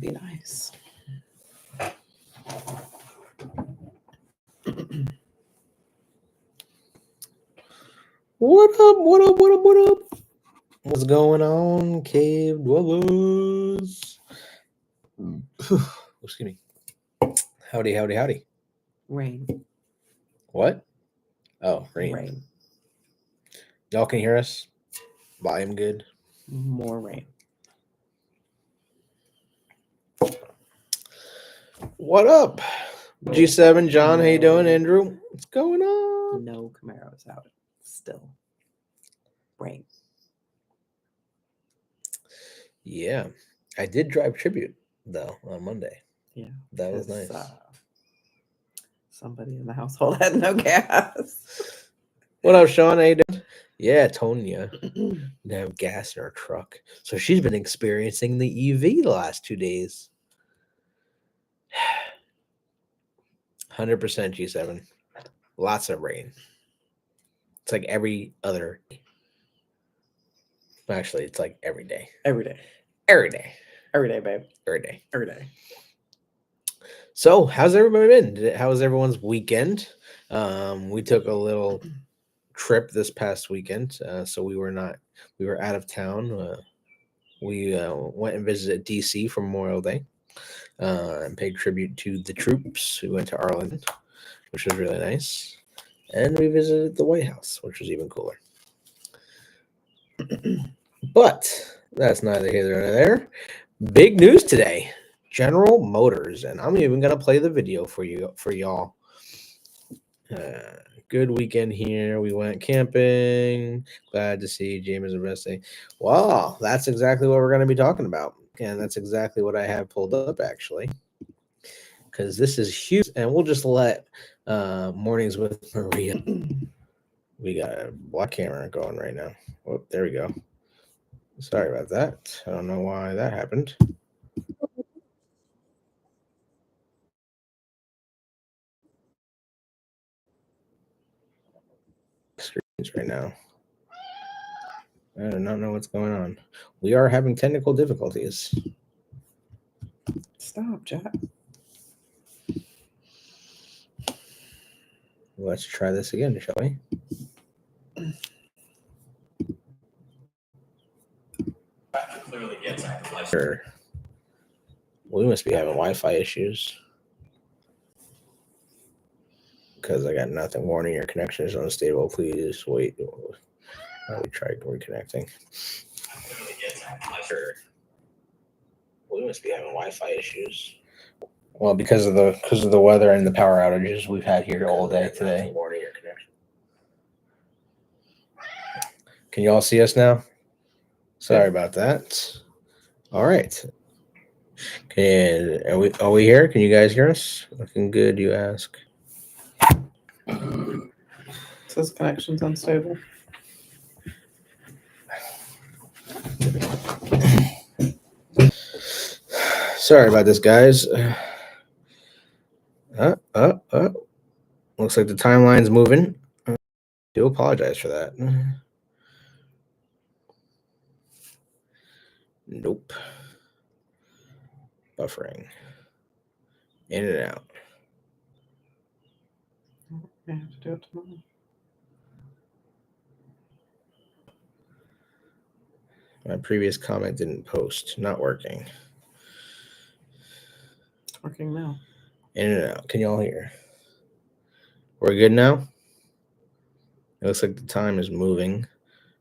Be nice. What up? What up? What up? What up? What's going on, cave dwellers? Excuse me. Howdy, howdy, howdy. Rain. What? Oh, rain. Rain. Y'all can hear us? Volume good? More rain. What up? G7, John, how you doing? Andrew? What's going on? No Camaros out. Still. Rain. Yeah. I did drive Tribute, though, on Monday. Yeah. That was nice. Somebody in the household had no gas. What up, Sean? How you doing? Yeah, Tonya didn't have gas in her truck. So she's been experiencing the EV the last 2 days. 100% G7. Lots of rain. It's like every other. Actually, it's like every day. Every day. Every day. Every day, babe. Every day. Every day. So, how's everybody been? How was everyone's weekend? We took a little trip this past weekend. So we were out of town. We went and visited DC for Memorial Day and paid tribute to the troops. We went to Arlington, which was really nice. And we visited the White House, which was even cooler. But that's neither here nor there. Big news today. General Motors, and I'm even gonna play the video for y'all. Good weekend here. We went camping. Glad to see James and Rusty. Wow, that's exactly what we're gonna be talking about, and that's exactly what I have pulled up actually, because this is huge. And we'll just let Mornings with Maria. We got a black camera going right now. Oh, there we go. Sorry about that. I don't know why that happened. Screens right now. I do not know what's going on. We are having technical difficulties. Stop, Jack. Let's try this again, shall we? Clearly gets Sure. We must be having Wi-Fi issues. Because I got nothing. Warning, your connection is unstable. Please wait. We tried reconnecting. Sure. We must be having Wi-Fi issues. Well, because of the weather and the power outages we've had here all day today. Warning, your connection. Can you all see us now? Sorry about that. All right. Are we here? Can you guys hear us? Looking good, you ask. It says connection's unstable. Sorry about this, guys. Looks like the timeline's moving. I do apologize for that. Nope. Buffering. In and out. I have to do it tomorrow. My previous comment didn't post. Not working. It's working now. In and out. Can you all hear? We're good now? It looks like the time is moving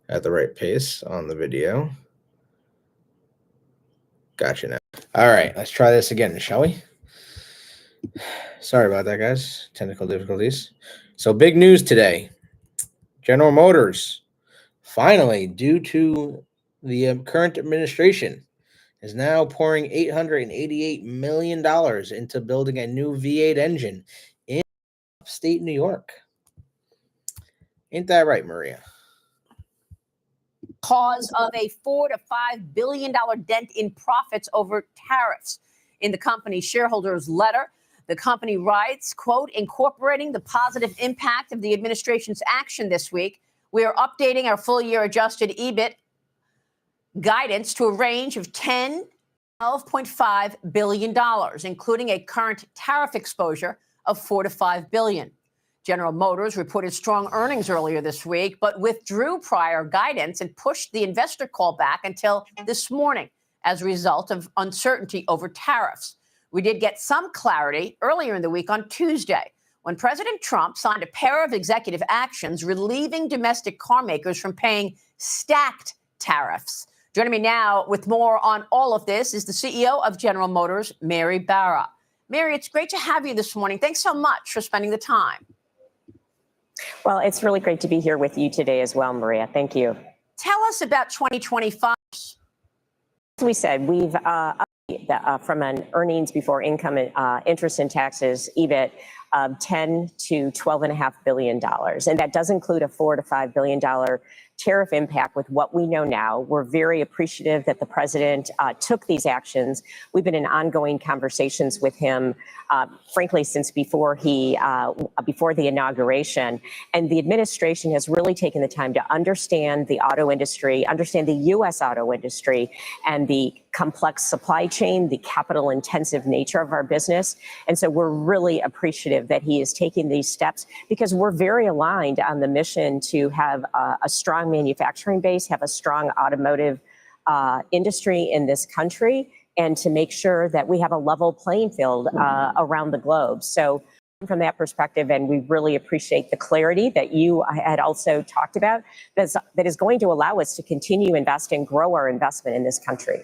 at the right pace on the video. Gotcha now. All right, let's try this again, shall we? Sorry about that, guys. Technical difficulties. So big news today. General Motors, finally, due to the current administration, is now pouring $888 million into building a new V8 engine in upstate New York. Ain't that right, Maria? Cause of a $4 to $5 billion dent in profits over tariffs. In the company's shareholders' letter, the company writes, quote, incorporating the positive impact of the administration's action this week, we are updating our full-year adjusted EBIT guidance to a range of 10 $12.5 billion, including a current tariff exposure of $4 to $5 billion. General Motors reported strong earnings earlier this week, but withdrew prior guidance and pushed the investor call back until this morning as a result of uncertainty over tariffs. We did get some clarity earlier in the week on Tuesday when President Trump signed a pair of executive actions relieving domestic car makers from paying stacked tariffs. Joining me now with more on all of this is the CEO of General Motors, Mary Barra. Mary, it's great to have you this morning. Thanks so much for spending the time. Well, it's really great to be here with you today as well, Maria. Thank you. Tell us about 2025. As we said, we've from an earnings before income, interest and taxes, EBIT, of $10 to $12.5 billion. And that does include a $4 to $5 billion tariff impact. With what we know now, we're very appreciative that the president took these actions. We've been in ongoing conversations with him, frankly, since before the inauguration. And the administration has really taken the time to understand the auto industry, understand the U.S. auto industry, and the complex supply chain, the capital intensive nature of our business. And so we're really appreciative that he is taking these steps because we're very aligned on the mission to have a strong manufacturing base, have a strong automotive industry in this country, and to make sure that we have a level playing field around the globe. So from that perspective, and we really appreciate the clarity that you had also talked about, that is going to allow us to continue invest and grow our investment in this country.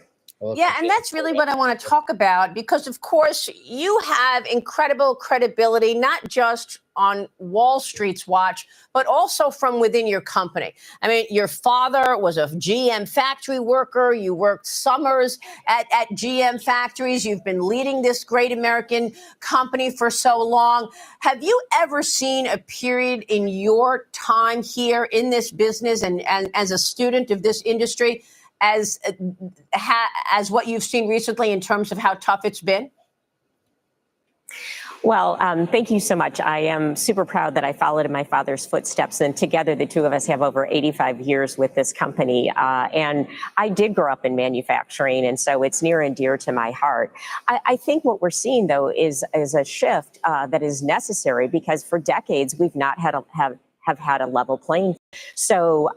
Yeah, and that's really what I want to talk about because, of course, you have incredible credibility, not just on Wall Street's watch, but also from within your company. I mean, your father was a GM factory worker. You worked summers at GM factories. You've been leading this great American company for so long. Have you ever seen a period in your time here in this business and as a student of this industry as what you've seen recently in terms of how tough it's been? Well, thank you so much. I am super proud that I followed in my father's footsteps, and together the two of us have over 85 years with this company. And I did grow up in manufacturing, and so it's near and dear to my heart. I think what we're seeing, though, is a shift that is necessary because for decades we've not have had a level playing field. So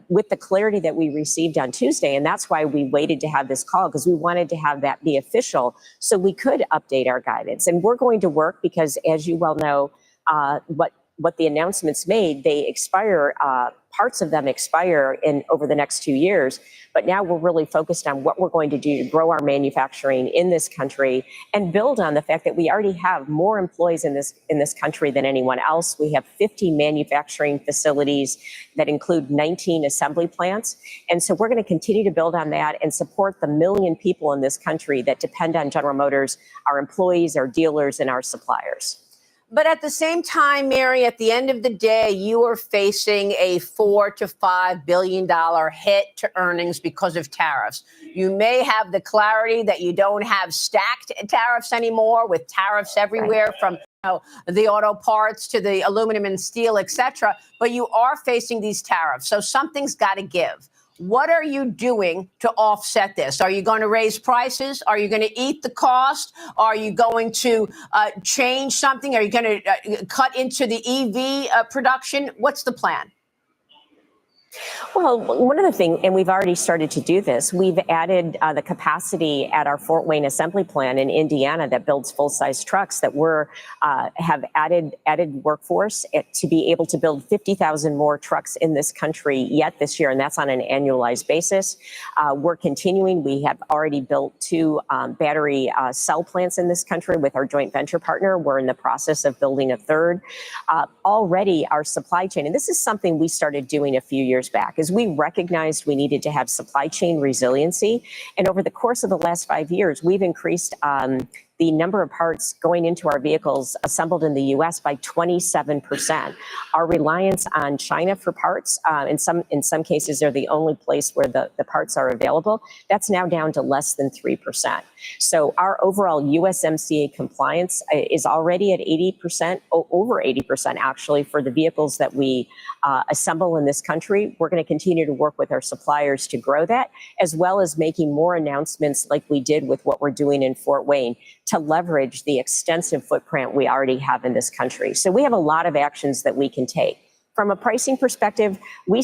with the clarity that we received on Tuesday, and that's why we waited to have this call, because we wanted to have that be official so we could update our guidance. And we're going to work because, as you well know, what the announcements made, they expire, parts of them expire over the next 2 years. But now we're really focused on what we're going to do to grow our manufacturing in this country and build on the fact that we already have more employees in this country than anyone else. We have 50 manufacturing facilities that include 19 assembly plants. And so we're going to continue to build on that and support the 1 million people in this country that depend on General Motors, our employees, our dealers, and our suppliers. But at the same time, Mary, at the end of the day, you are facing a $4 to $5 billion hit to earnings because of tariffs. You may have the clarity that you don't have stacked tariffs anymore with tariffs everywhere from the auto parts to the aluminum and steel, et cetera. But you are facing these tariffs. So something's got to give. What are you doing to offset this? Are you going to raise prices? Are you going to eat the cost? Are you going to change something? Are you going to cut into the EV production? What's the plan? Well, one of the things, and we've already started to do this, we've added the capacity at our Fort Wayne assembly plant in Indiana that builds full-size trucks that have added workforce to be able to build 50,000 more trucks in this country yet this year, and that's on an annualized basis. We're continuing. We have already built 2 battery cell plants in this country with our joint venture partner. We're in the process of building a 3rd. Already our supply chain, and this is something we started doing a few years back, is we recognized we needed to have supply chain resiliency. And over the course of the last 5 years, we've increased the number of parts going into our vehicles assembled in the U.S. by 27%. Our reliance on China for parts, in some cases, they're the only place where the parts are available. That's now down to less than 3%. So our overall USMCA compliance is already at 80%, over 80% actually, for the vehicles that we assemble in this country. We're going to continue to work with our suppliers to grow that, as well as making more announcements like we did with what we're doing in Fort Wayne to leverage the extensive footprint we already have in this country. So we have a lot of actions that we can take. From a pricing perspective, we've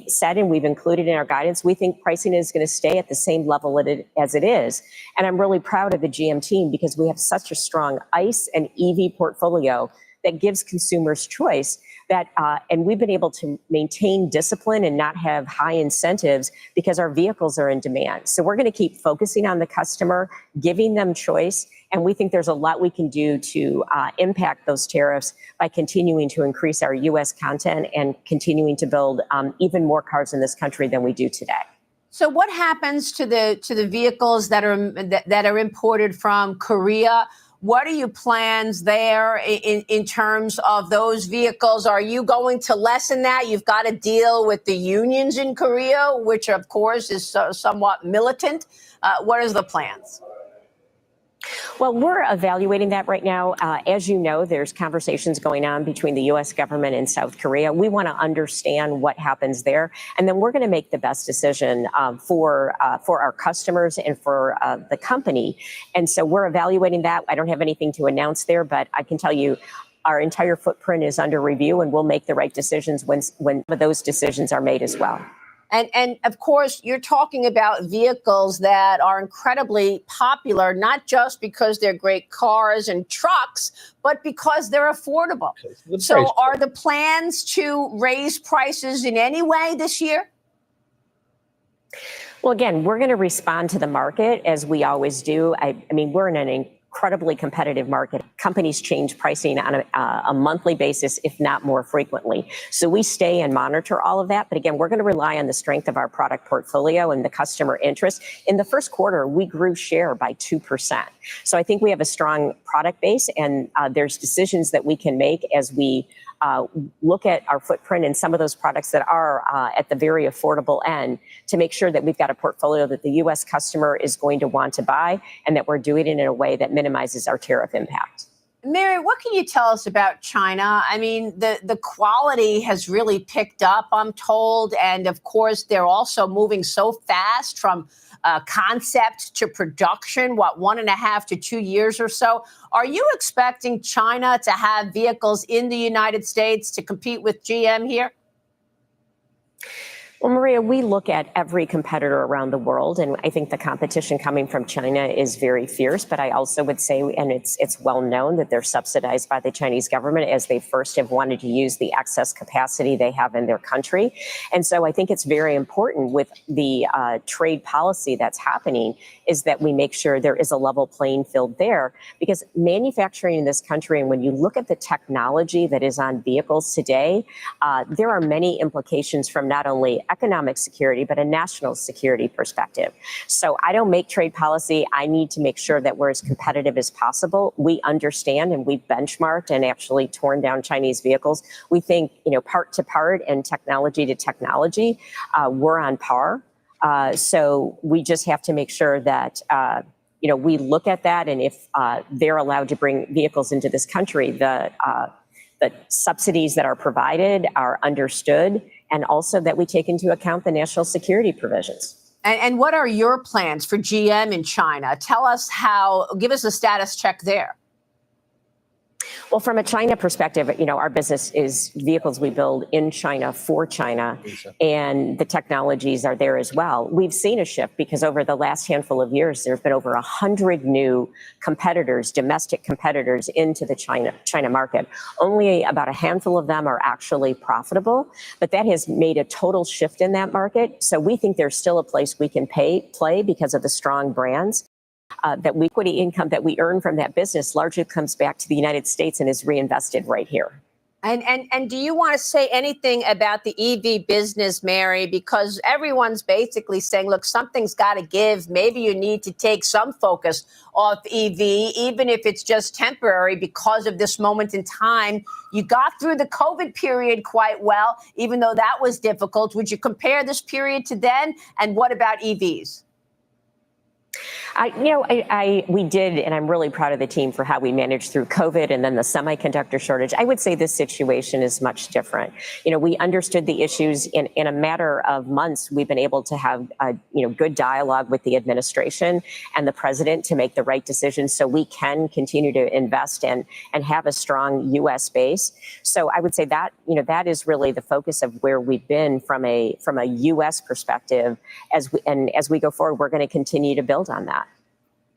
said, and we've included in our guidance, we think pricing is going to stay at the same level as it is. And I'm really proud of the GM team because we have such a strong ICE and EV portfolio that gives consumers choice, that and we've been able to maintain discipline and not have high incentives because our vehicles are in demand. So we're going to keep focusing on the customer, giving them choice, and we think there's a lot we can do to impact those tariffs by continuing to increase our U.S. content and continuing to build even more cars in this country than we do today. So what happens to the vehicles that are imported from Korea? What are your plans there in terms of those vehicles? Are you going to lessen that? You've got to deal with the unions in Korea, which of course is somewhat militant. What are the plans? Well, we're evaluating that right now. As you know, there's conversations going on between the U.S. government and South Korea. We want to understand what happens there, and then we're going to make the best decision for our customers and for the company. And so we're evaluating that. I don't have anything to announce there, but I can tell you our entire footprint is under review, and we'll make the right decisions when those decisions are made as well. And of course, you're talking about vehicles that are incredibly popular, not just because they're great cars and trucks, but because they're affordable. So are the plans to raise prices in any way this year? Well, again, we're going to respond to the market as we always do. I mean, we're in an incredibly competitive market. Companies change pricing on a monthly basis, if not more frequently. So we stay and monitor all of that. But again, we're going to rely on the strength of our product portfolio and the customer interest. In the first quarter, we grew share by 2%. So I think we have a strong product base, and there's decisions that we can make as we look at our footprint and some of those products that are at the very affordable end to make sure that we've got a portfolio that the U.S. customer is going to want to buy and that we're doing it in a way that minimizes our tariff impact. Mary, what can you tell us about China? I mean, the quality has really picked up, I'm told. And of course, they're also moving so fast from concept to production, 1.5 to 2 years or so. Are you expecting China to have vehicles in the United States to compete with GM here? Well, Maria, we look at every competitor around the world, and I think the competition coming from China is very fierce. But I also would say, and it's well known, that they're subsidized by the Chinese government as they first have wanted to use the excess capacity they have in their country. And so I think it's very important with the trade policy that's happening is that we make sure there is a level playing field there, because manufacturing in this country, and when you look at the technology that is on vehicles today, there are many implications from not only economic security, but a national security perspective. So I don't make trade policy. I need to make sure that we're as competitive as possible. We understand, and we've benchmarked and actually torn down Chinese vehicles. We think, part to part and technology to technology, we're on par. So we just have to make sure that, we look at that. And if they're allowed to bring vehicles into this country, the subsidies that are provided are understood, and also that we take into account the national security provisions. And what are your plans for GM in China? Give us a status check there. Well, from a China perspective, our business is vehicles we build in China for China, and the technologies are there as well. We've seen a shift because over the last handful of years, there's been over 100 new competitors, domestic competitors into the China market. Only about a handful of them are actually profitable, but that has made a total shift in that market. So we think there's still a place we can play because of the strong brands. That equity income that we earn from that business largely comes back to the United States and is reinvested right here. And do you want to say anything about the EV business, Mary? Because everyone's basically saying, look, something's got to give. Maybe you need to take some focus off EV, even if it's just temporary because of this moment in time. You got through the COVID period quite well, even though that was difficult. Would you compare this period to then? And what about EVs? We did, and I'm really proud of the team for how we managed through COVID and then the semiconductor shortage. I would say this situation is much different. We understood the issues in a matter of months. We've been able to have, good dialogue with the administration and the president to make the right decisions so we can continue to invest in and have a strong U.S. base. So I would say that, that is really the focus of where we've been from a U.S. perspective. As we go forward, we're going to continue to build on that.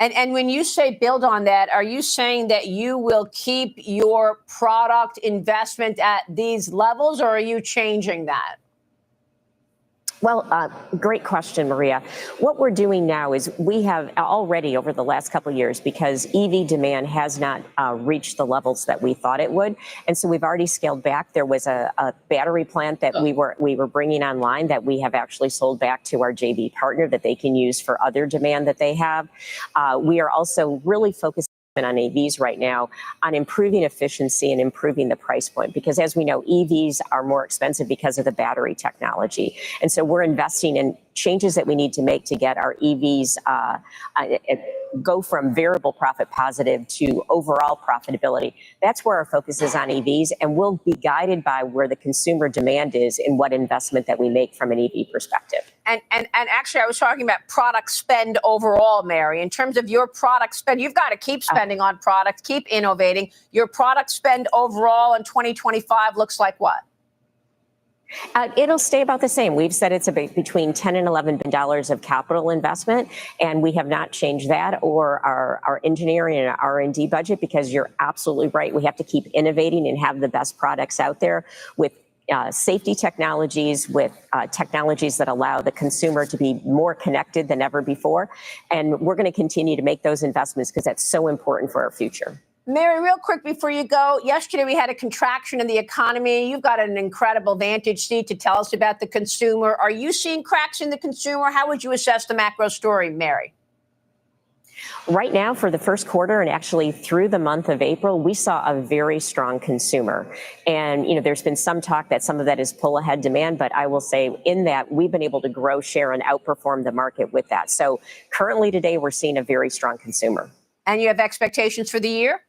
And when you say build on that, are you saying that you will keep your product investment at these levels, or are you changing that? Well, great question, Maria. What we're doing now is we have already over the last couple of years, because EV demand has not reached the levels that we thought it would. And so we've already scaled back. There was a battery plant that we were bringing online that we have actually sold back to our JV partner that they can use for other demand that they have. We are also really focused on EVs right now on improving efficiency and improving the price point, because as we know, EVs are more expensive because of the battery technology. And so we're investing in changes that we need to make to get our EVs go from variable profit positive to overall profitability. That's where our focus is on EVs, and we'll be guided by where the consumer demand is and what investment that we make from an EV perspective. And actually, I was talking about product spend overall, Mary. In terms of your product spend, you've got to keep spending on products, keep innovating. Your product spend overall in 2025 looks like what? It'll stay about the same. We've said it's between $10 and $11 billion of capital investment, and we have not changed that or our engineering and R&D budget, because you're absolutely right. We have to keep innovating and have the best products out there with safety technologies, with technologies that allow the consumer to be more connected than ever before. And we're going to continue to make those investments because that's so important for our future. Mary, real quick before you go, yesterday we had a contraction in the economy. You've got an incredible vantage seat to tell us about the consumer. Are you seeing cracks in the consumer? How would you assess the macro story, Mary? Right now, for the first quarter and actually through the month of April, we saw a very strong consumer. And, there's been some talk that some of that is pull ahead demand, but I will say in that we've been able to grow share and outperform the market with that. So currently today, we're seeing a very strong consumer. And you have expectations for the year?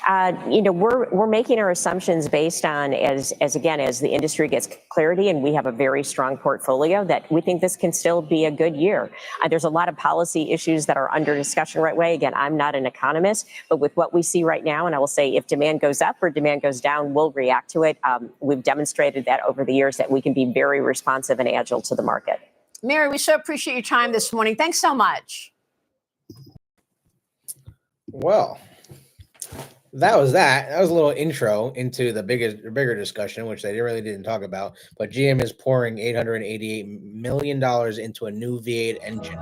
We're making our assumptions based on as the industry gets clarity, and we have a very strong portfolio that we think this can still be a good year. There's a lot of policy issues that are under discussion right away. Again, I'm not an economist, but with what we see right now, and I will say if demand goes up or demand goes down, we'll react to it. We've demonstrated that over the years that we can be very responsive and agile to the market. Mary, we so appreciate your time this morning. Thanks so much. Well, that was a little intro into the bigger discussion, which they really didn't talk about. But GM is pouring $888 million into a new V8 engine.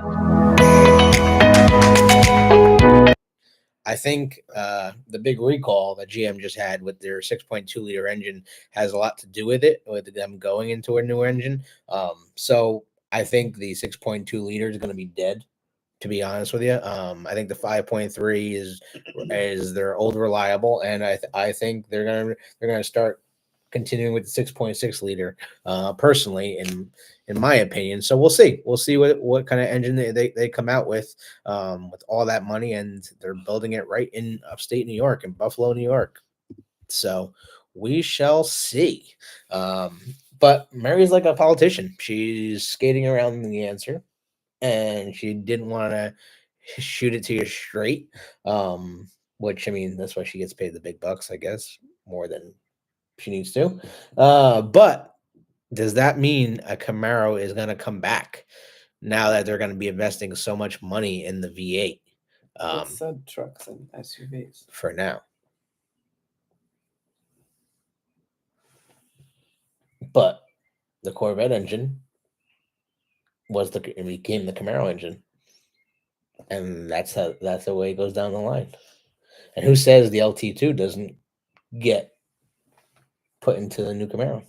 I think the big recall that GM just had with their 6.2 liter engine has a lot to do with it, with them going into a new engine. So I think the 6.2 liter is going to be dead, to be honest with you. I think the 5.3 is their old reliable, and I think they're gonna start continuing with the 6.6 liter. Personally, in my opinion, so we'll see what kind of engine they come out with all that money, and they're building it right in upstate New York, in Buffalo, New York. So we shall see. But Mary's like a politician; she's skating around the answer. And she didn't want to shoot it to you straight, which, I mean, that's why she gets paid the big bucks, I guess, more than she needs to. But does that mean a Camaro is going to come back now that they're going to be investing so much money in the V8? It said trucks and SUVs. For now. But the Corvette engine became the Camaro engine, and that's the way it goes down the line. And who says the LT2 doesn't get put into the new Camaro.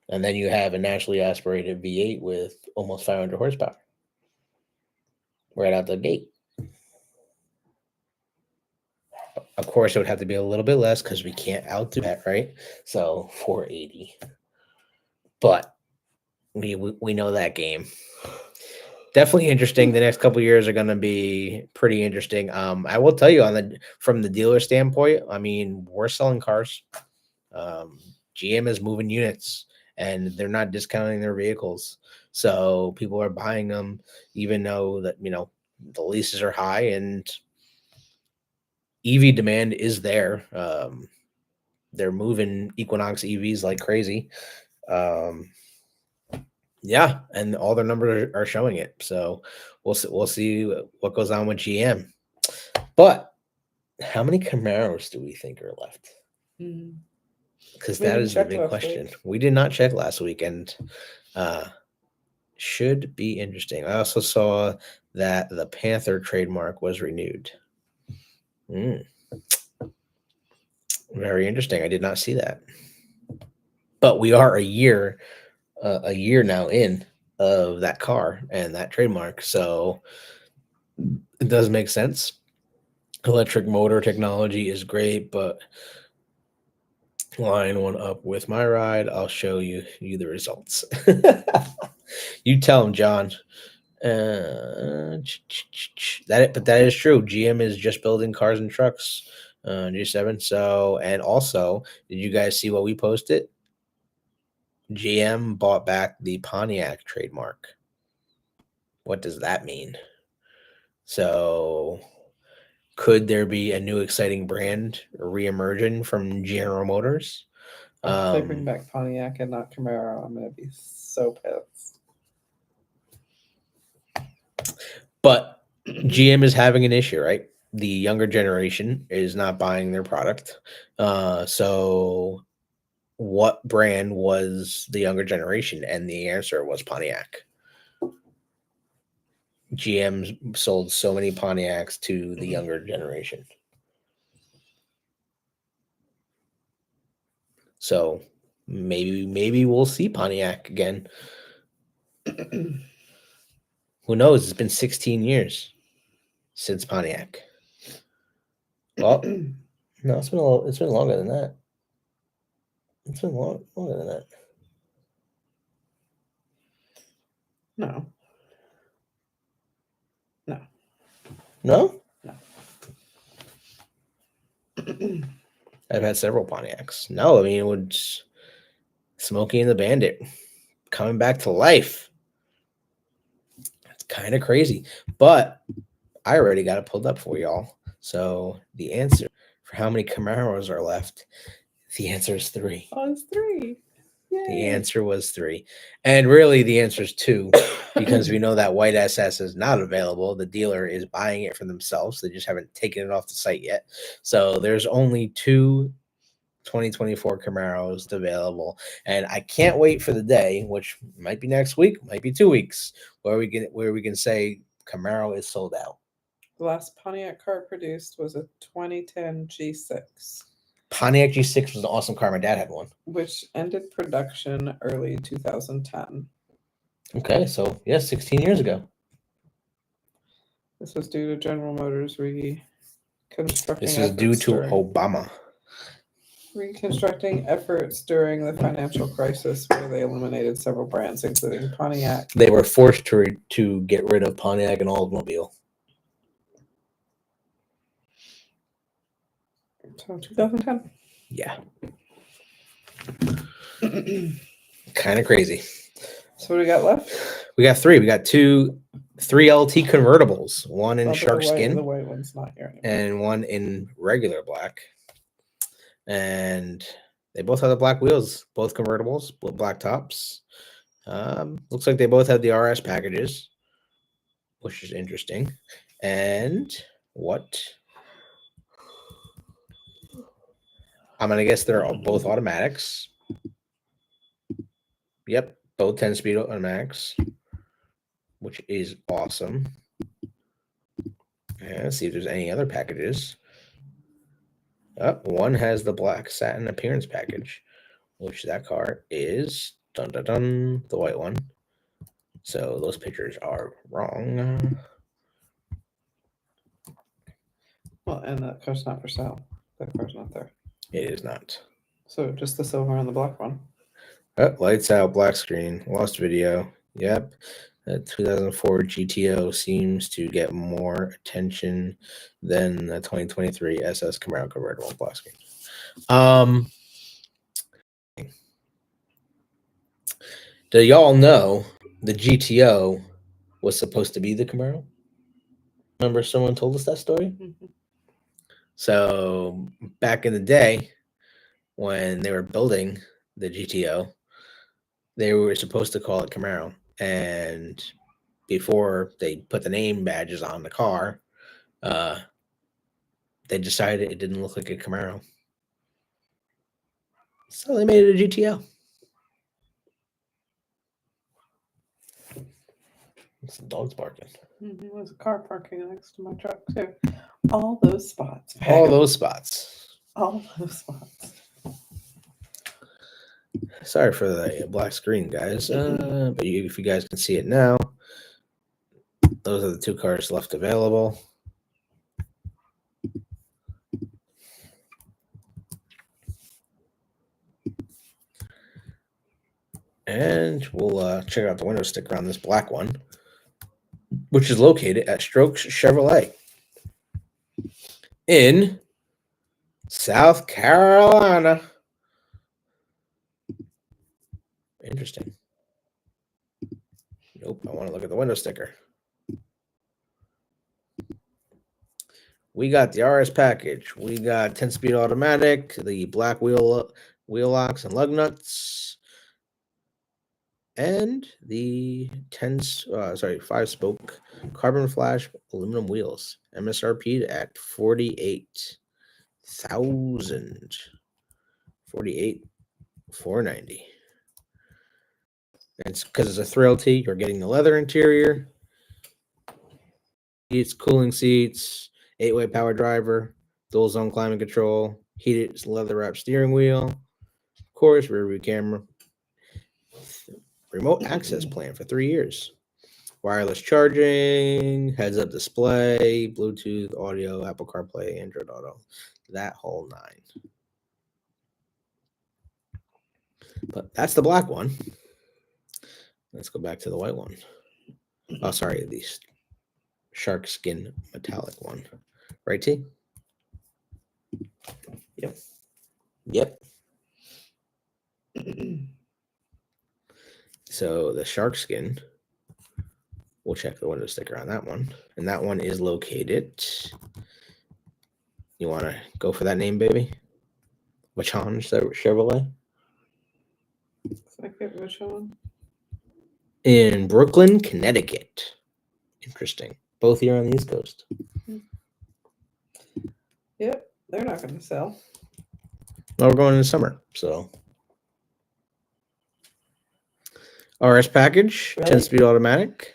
And then you have a naturally aspirated V8 with almost 500 horsepower right out the gate. Of course, it would have to be a little bit less because we can't outdo that, right? So 480. But we know that game. Definitely interesting. The next couple of years are going to be pretty interesting. I will tell you from the dealer standpoint, I mean, we're selling cars. GM is moving units, and they're not discounting their vehicles. So people are buying them, even though that the leases are high and EV demand is there. They're moving Equinox EVs like crazy. Yeah, and all their numbers are showing it. So we'll see what goes on with GM. But how many Camaros do we think are left? Because that is the big question. We did not check last week, and should be interesting. I also saw that the Panther trademark was renewed. Very interesting. I did not see that. But we are a year now in of that car and that trademark, so it does make sense. Electric motor technology is great, but line one up with my ride. I'll show you the results. You tell them, John. But that is true. GM is just building cars and trucks. G7. So, and also, did you guys see what we posted? GM bought back the Pontiac trademark. What does that mean? So, could there be a new exciting brand reemerging from General Motors? If they bring back Pontiac and not Camaro, I'm going to be so pissed. But GM is having an issue, right? The younger generation is not buying their product. So what brand was the younger generation? And the answer was Pontiac. GM sold so many Pontiacs to the younger generation. So maybe we'll see Pontiac again. Who knows? It's been 16 years since Pontiac. Well, no, it's been longer than that. It's been longer than that. No. No? I've had several Pontiacs. No, I mean, it was Smokey and the Bandit coming back to life. It's kind of crazy. But I already got it pulled up for y'all. So the answer for how many Camaros are left, the answer is 3. Oh, it's 3. Yay. The answer was 3. And really the answer is 2 because we know that white SS is not available. The dealer is buying it for themselves. They just haven't taken it off the site yet. So there's only 2 2024 Camaros available. And I can't wait for the day, which might be next week, might be 2 weeks, where we can say Camaro is sold out. The last Pontiac car produced was a 2010 G6. Pontiac G6 was an awesome car. My dad had one. Which ended production early 2010. Okay, so 16 years ago. This was due to General Motors reconstructing. This is due to Obama. Reconstructing efforts during the financial crisis, where they eliminated several brands, including Pontiac. They were forced to get rid of Pontiac and Oldsmobile. So 2010. Yeah. Kind of crazy. So what do we got left? We got 3. We got 3 LT convertibles. One in shark skin. The white one's not here anymore. And one in regular black. And they both have the black wheels. Both convertibles. Both black tops. Looks like they both have the RS packages, which is interesting. And what? I'm going to guess they're both automatics. Yep, both 10-speed automatics, which is awesome. And let's see if there's any other packages. One has the black satin appearance package, which that car is dun dun dun the white one. So those pictures are wrong. Well, and that car's not for sale. That car's not there. It is not. So just the silver and the black one. Lights out, black screen, lost video. Yep. The 2004 GTO seems to get more attention than the 2023 SS Camaro convertible black screen. Do y'all know the GTO was supposed to be the Camaro? Remember someone told us that story? Mhm. So back in the day, when they were building the GTO, they were supposed to call it Camaro. And before they put the name badges on the car, they decided it didn't look like a Camaro. So they made it a GTO. Some dogs barking. There's a car parking next to my truck too. All those spots. All those spots. All those spots. Sorry for the black screen, guys. But if you guys can see it now, those are the two cars left available. And we'll check out the window sticker on this black one, which is located at Strokes Chevrolet in South Carolina. Interesting. Nope, I want to look at the window sticker. We got the RS package. We got 10-speed automatic, the black wheel locks and lug nuts, and the 5-spoke carbon flash aluminum wheels. MSRP at $48,000. $48,490. It's because it's a Thrill T. You're getting the leather interior, seats, cooling seats, 8-way power driver, dual zone climate control, heated leather wrap steering wheel, of course, rear view camera, remote access plan for 3 years, wireless charging, heads up display, Bluetooth, audio, Apple CarPlay, Android Auto, that whole nine. But that's the black one. Let's go back to the white one. Oh, sorry, the shark skin metallic one. Right, T? Yep. Yep. So the shark skin, we'll check the window sticker on that one. And that one is located. You want to go for that name, baby? Vachon Chevrolet? Second, which one? In Brooklyn, Connecticut. Interesting. Both here on the East Coast. Yep, they're not going to sell. Well, we're going in the summer, so. RS package, Really? 10-speed automatic,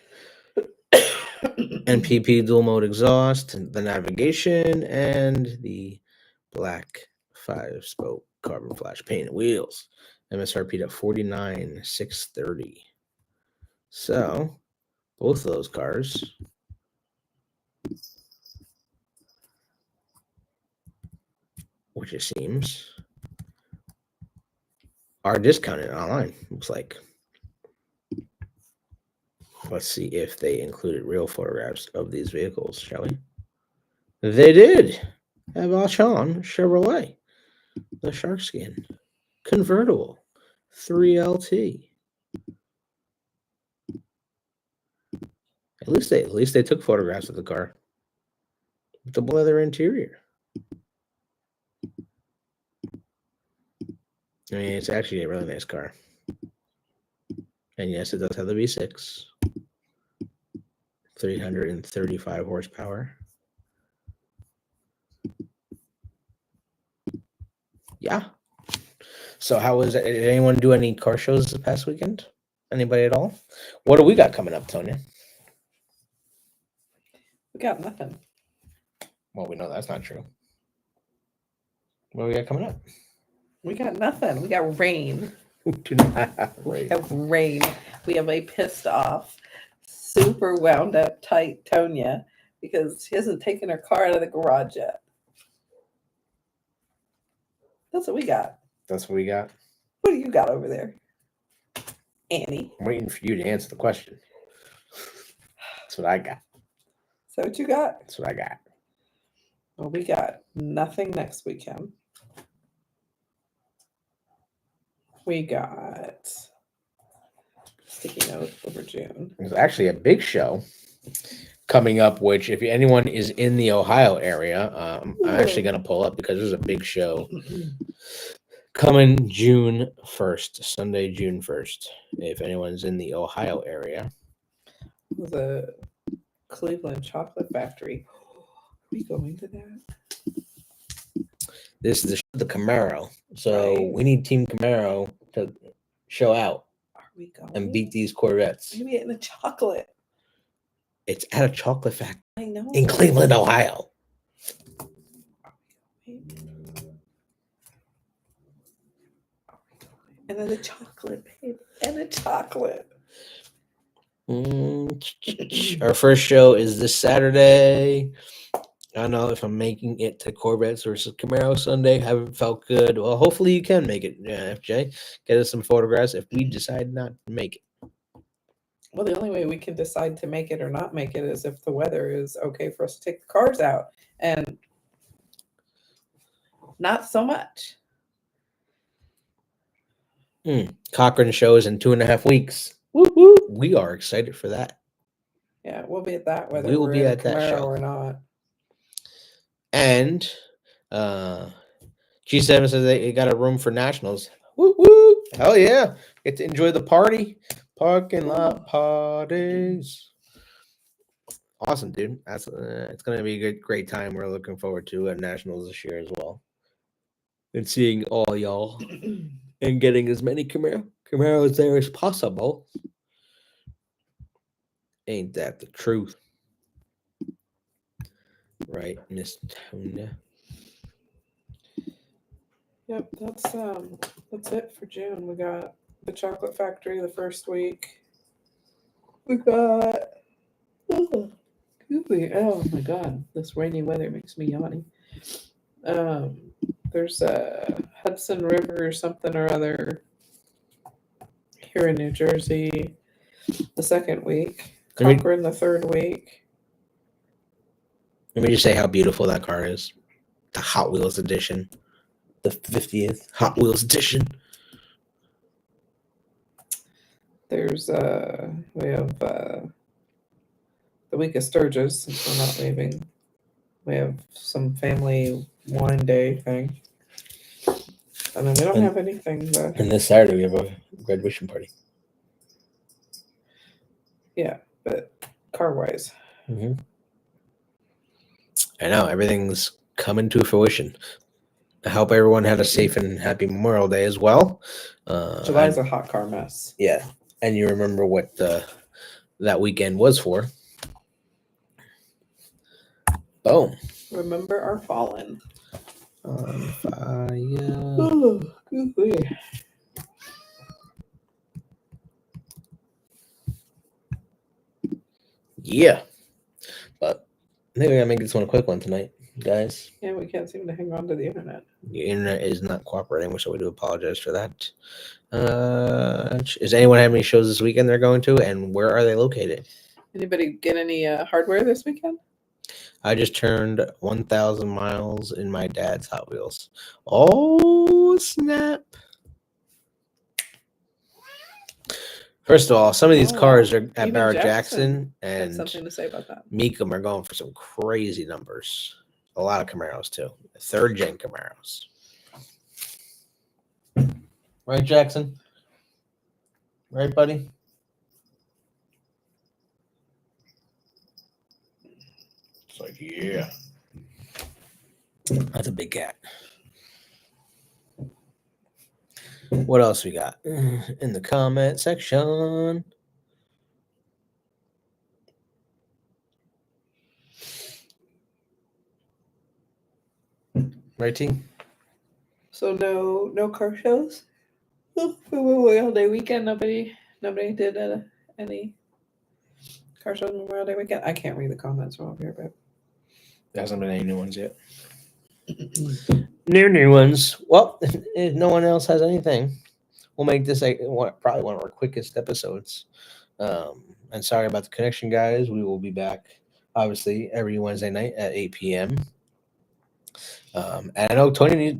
NPP dual mode exhaust, the navigation, and the black 5-spoke carbon flash painted wheels. MSRP at $49,630. So, both of those cars which it seems are discounted online. Looks like. Let's see if they included real photographs of these vehicles, shall we? They did. Have Vachon Chevrolet, the shark skin, convertible, 3LT. At least they took photographs of the car. With the leather interior. I mean, it's actually a really nice car. And yes, it does have the V6. 335 horsepower. Yeah. So how was it? Did anyone do any car shows this past weekend? Anybody at all? What do we got coming up, Tonya? We got nothing. Well, we know that's not true. What do we got coming up? We got nothing. We got rain. We do not have We rain. have rain. We have a pissed off, super wound up, tight Tonya because she hasn't taken her car out of the garage yet. That's what we got. That's what we got. What do you got over there, Annie? I'm waiting for you to answer the question. That's what I got. Is that what you got? That's what I got. Well, we got nothing next weekend. We got sticky note over June. There's actually a big show coming up, which if anyone is in the Ohio area, I'm actually going to pull up because there's a big show coming June 1st, Sunday, June 1st. If anyone's in the Ohio area. The Cleveland Chocolate Factory. Are we going to that? This is the Camaro. So Right. we need Team Camaro to show out Are we going? and beat these Corvettes. Maybe getting a chocolate. It's at a chocolate factory I know. in Cleveland, Ohio. And then a chocolate, babe. And a chocolate. Our first show is this Saturday. I don't know if I'm making it to Corvettes versus Camaro Sunday. Haven't felt good. Well, hopefully you can make it, FJ. Get us some photographs if we decide not to make it. Well, the only way we can decide to make it or not make it is if the weather is okay for us to take the cars out. And not so much. Cochran shows in 2.5 weeks. Woo woo. We are excited for that. Yeah, we'll be at that whether We will we're be in a at that Camaro show. or not. And G7 says they got a room for nationals. Woo woo! Hell yeah! Get to enjoy the party, parking lot parties. Awesome, dude. That's it's gonna be a good, great time. We're looking forward to nationals this year as well, and seeing all y'all and getting as many Camaros there as possible. Ain't that the truth? Right, Miss Tona? Yep, that's it for June. We got the Chocolate Factory the first week. We got oh my god, this rainy weather makes me yawny. There's a Hudson River or something or other here in New Jersey the second week. Let me- Cochran the third week. Let me just say how beautiful that car is. The Hot Wheels edition. The 50th Hot Wheels edition. There's we have the week of Sturgis since we're not leaving. We have some family wine day thing. And then we don't And- have anything And this Saturday we have a graduation party. yeah, but car wise. I know everything's coming to fruition. I hope everyone had a safe and happy Memorial Day as well. July's a hot car mess. Yeah, and you remember what that weekend was for. Boom. Remember our fallen. On fire. Oh, good. Yeah. But I think we gotta make this one a quick one tonight, guys. Yeah, we can't seem to hang on to the internet. The internet is not cooperating, so we do apologize for that. Does anyone have any shows this weekend they're going to, and where are they located? Anybody get any hardware this weekend? I just turned 1,000 miles in my dad's Hot Wheels. Oh, snap. First of all, some of these Oh, cars are at even Barrett Jackson Jackson, Had and something to say about that. Meekum are going for some crazy numbers. A lot of Camaros, too. Third-gen Camaros. Right, Jackson? Right, buddy? It's like, yeah. That's a big cat. What else we got in the comment section? Right, team? So no car shows for Memorial Day weekend. Nobody did any car shows Memorial Day weekend. I can't read the comments from up here, but There hasn't been any new ones yet. New ones. Well, if no one else has anything, we'll make this probably one of our quickest episodes. And sorry about the connection, guys. We will be back, obviously, every Wednesday night at 8 p.m. And I know Tony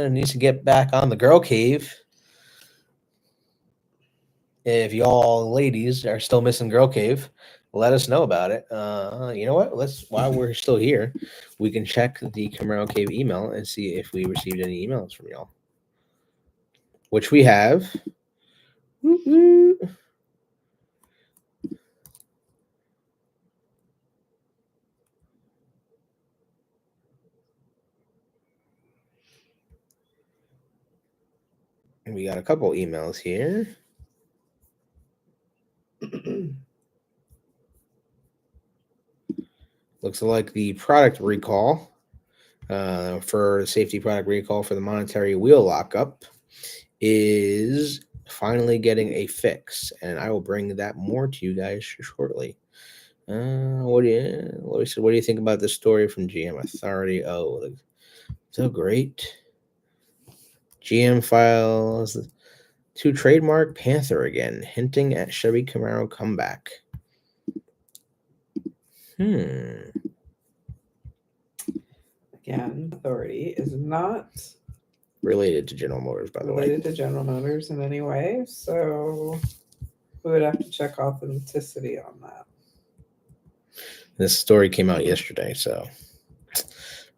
needs to get back on the Girl Cave. If y'all ladies are still missing Girl Cave, let us know about it. You know what? While we're still here, we can check the Camaro Cave email and see if we received any emails from y'all, which we have. Woo-hoo. And we got a couple emails here. Looks like the product recall for the safety product recall for the monetary wheel lockup is finally getting a fix, and I will bring that more to you guys shortly. What do you think about this story from GM Authority? Oh, so great. GM files to trademark Panther again, hinting at Chevy Camaro comeback. again, Authority is not Related to General Motors, by the way. related to General Motors in any way, so we would have to check authenticity on that. This story came out yesterday,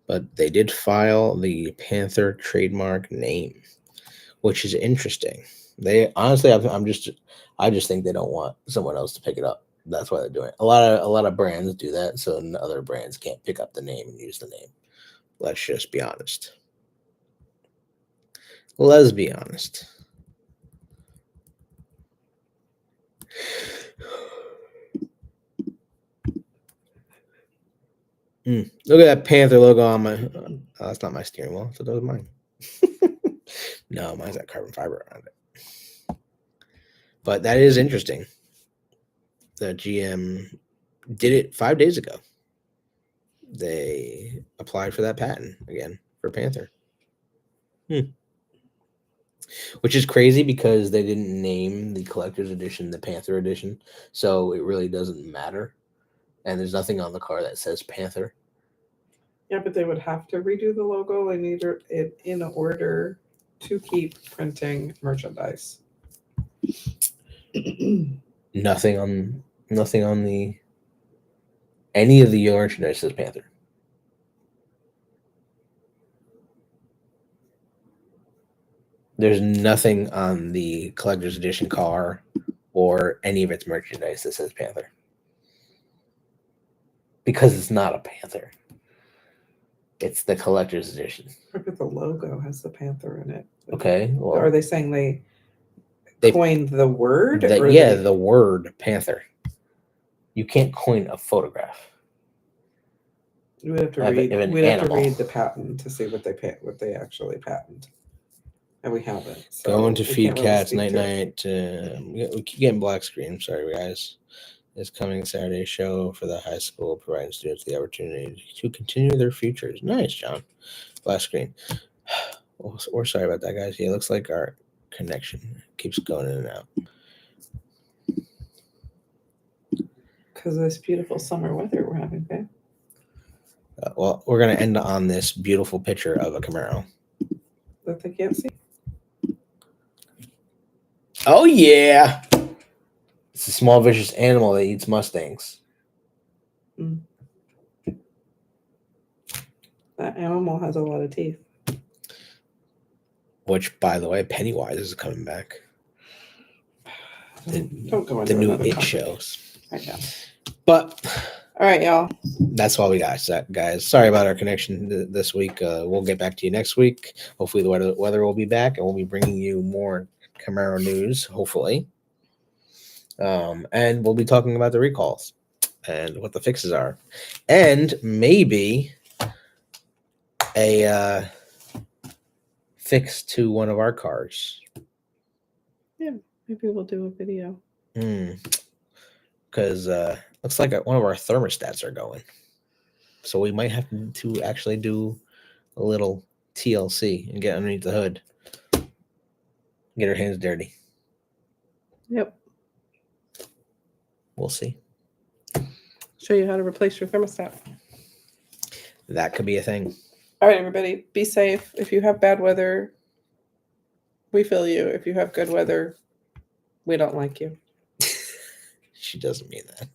but they did file the Panther trademark name, which is interesting. They honestly, I just think they don't want someone else to pick it up. That's why they're doing it. A lot of brands do that, so other brands can't pick up the name and use the name. Let's just be honest. Let's be honest. Look at that Panther logo on my. That's not my steering wheel. So that was mine. No, mine's got carbon fiber around it. But that is interesting. The GM did it 5 days ago. They applied for that patent again for Panther. Which is crazy because they didn't name the collector's edition the Panther edition. So it really doesn't matter. And there's nothing on the car that says Panther. Yeah, but they would have to redo the logo in order to keep printing merchandise. Nothing on the any of the merchandise says Panther. There's nothing on the collector's edition car or any of its merchandise that says Panther. Because it's not a Panther. It's the collector's edition. But the logo has the Panther in it. Okay. Well, Are they saying they They- coined the word? the word Panther. You can't coin a photograph. We'd have to Of read. an We'd have to animal. read the patent to see what they actually patent, and we haven't. So Going to we feed can't really cats speak night to it. night. We keep getting black screen. Sorry, guys. This coming Saturday show for the high school, providing students the opportunity to continue their futures. Nice, John. Black screen. We're sorry about that, guys. Yeah, it looks like our connection keeps going in and out. Because of this beautiful summer weather we're having, babe. Well, we're going to end on this beautiful picture of a Camaro. That they can't see. Oh, yeah. It's a small, vicious animal that eats Mustangs. That animal has a lot of teeth. Which, by the way, Pennywise is coming back. Don't go into The new another It conversation shows. right now. But All right, y'all. that's all we got, guys. Sorry about our connection this week. We'll get back to you next week. Hopefully, the weather will be back, and we'll be bringing you more Camaro news, hopefully. And we'll be talking about the recalls and what the fixes are. And maybe a fixed to one of our cars. Maybe we'll do a video. Because looks like one of our thermostats are going. So we might have to actually do a little TLC and get underneath the hood. Get our hands dirty. Yep. We'll see. Show you how to replace your thermostat. That could be a thing. All right, everybody, be safe. If you have bad weather, we feel you. If you have good weather, we don't like you. She doesn't mean that.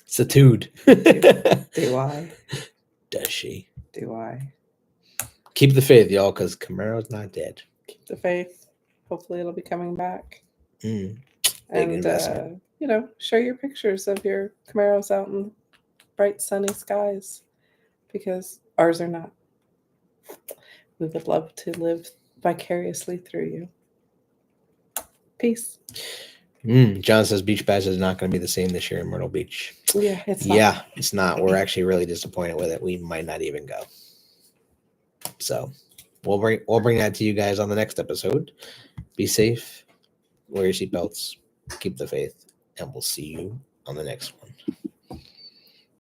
It's a dude. Do I? Does she? Do I? Keep the faith, y'all, because Camaro's not dead. Keep the faith. Hopefully it'll be coming back. Big And, investment. Share your pictures of your Camaros out in bright, sunny skies, because ours are not. We would love to live vicariously through you. Peace. John says Beach Bash is not going to be the same this year in Myrtle Beach. Yeah, it's not. Yeah, it's not. We're actually really disappointed with it. We might not even go. So we'll bring that to you guys on the next episode. Be safe. Wear your seatbelts. Keep the faith. And we'll see you on the next one.